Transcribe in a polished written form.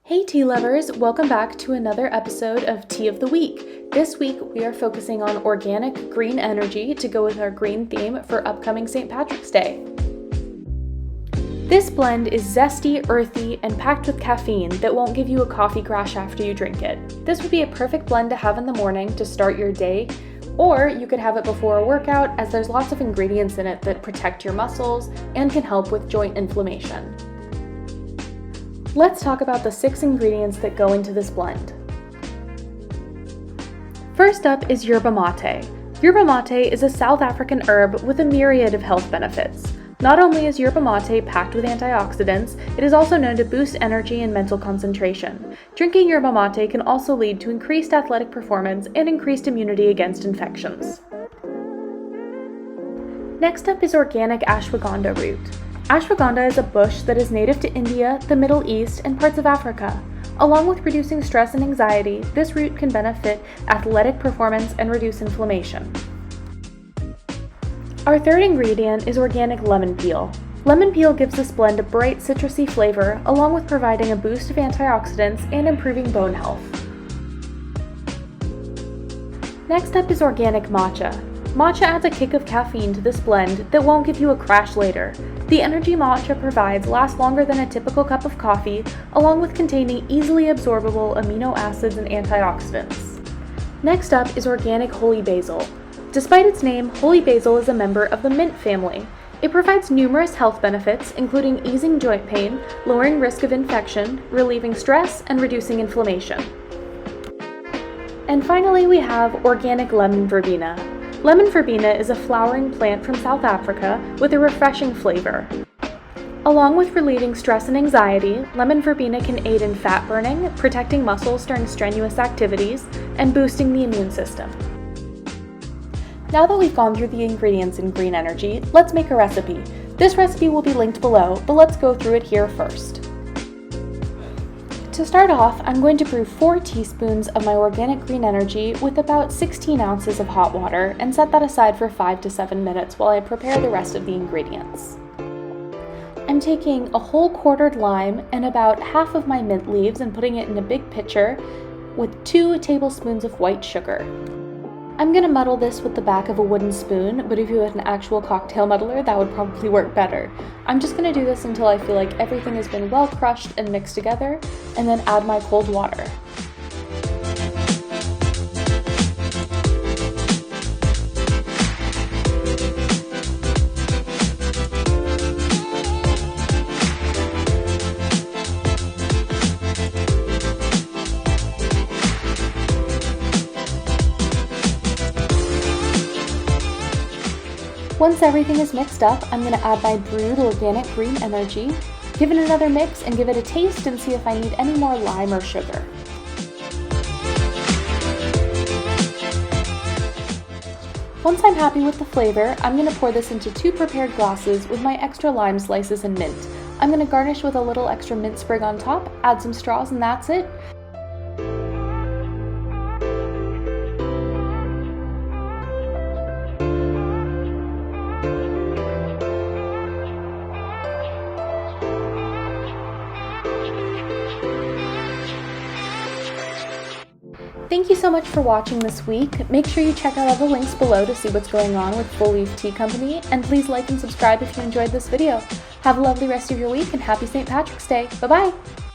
Hey tea lovers, welcome back to another episode of Tea of the Week. This week we are focusing on organic green energy to go with our green theme for upcoming St. Patrick's Day. This blend is zesty, earthy, and packed with caffeine that won't give you a coffee crash after you drink it. This would be a perfect blend to have in the morning to start your day, or you could have it before a workout as there's lots of ingredients in it that protect your muscles and can help with joint inflammation. Let's talk about the 6 ingredients that go into this blend. First up is yerba mate. Yerba mate is a South African herb with a myriad of health benefits. Not only is yerba mate packed with antioxidants, it is also known to boost energy and mental concentration. Drinking yerba mate can also lead to increased athletic performance and increased immunity against infections. Next up is organic ashwagandha root. Ashwagandha is a bush that is native to India, the Middle East, and parts of Africa. Along with reducing stress and anxiety, this root can benefit athletic performance and reduce inflammation. Our third ingredient is organic lemon peel. Lemon peel gives this blend a bright citrusy flavor, along with providing a boost of antioxidants and improving bone health. Next up is organic matcha. Matcha adds a kick of caffeine to this blend that won't give you a crash later. The energy matcha provides lasts longer than a typical cup of coffee, along with containing easily absorbable amino acids and antioxidants. Next up is organic holy basil. Despite its name, holy basil is a member of the mint family. It provides numerous health benefits, including easing joint pain, lowering risk of infection, relieving stress, and reducing inflammation. And finally, we have organic lemon verbena. Lemon verbena is a flowering plant from South Africa with a refreshing flavor. Along with relieving stress and anxiety, lemon verbena can aid in fat burning, protecting muscles during strenuous activities, and boosting the immune system. Now that we've gone through the ingredients in green energy, let's make a recipe. This recipe will be linked below, but let's go through it here first. To start off, I'm going to brew 4 teaspoons of my organic green energy with about 16 ounces of hot water and set that aside for 5 to 7 minutes while I prepare the rest of the ingredients. I'm taking a whole quartered lime and about half of my mint leaves and putting it in a big pitcher with 2 tablespoons of white sugar. I'm going to muddle this with the back of a wooden spoon, but if you had an actual cocktail muddler, that would probably work better. I'm just going to do this until I feel like everything has been well crushed and mixed together, and then add my cold water. Once everything is mixed up, I'm going to add my brewed organic green energy, give it another mix, and give it a taste and see if I need any more lime or sugar. Once I'm happy with the flavor, I'm going to pour this into 2 prepared glasses with my extra lime slices and mint. I'm going to garnish with a little extra mint sprig on top, add some straws, and that's it. Thank you so much for watching this week. Make sure you check out all the links below to see what's going on with Full Leaf Tea Company, and please like and subscribe if you enjoyed this video. Have a lovely rest of your week and happy St. Patrick's Day. Bye-bye!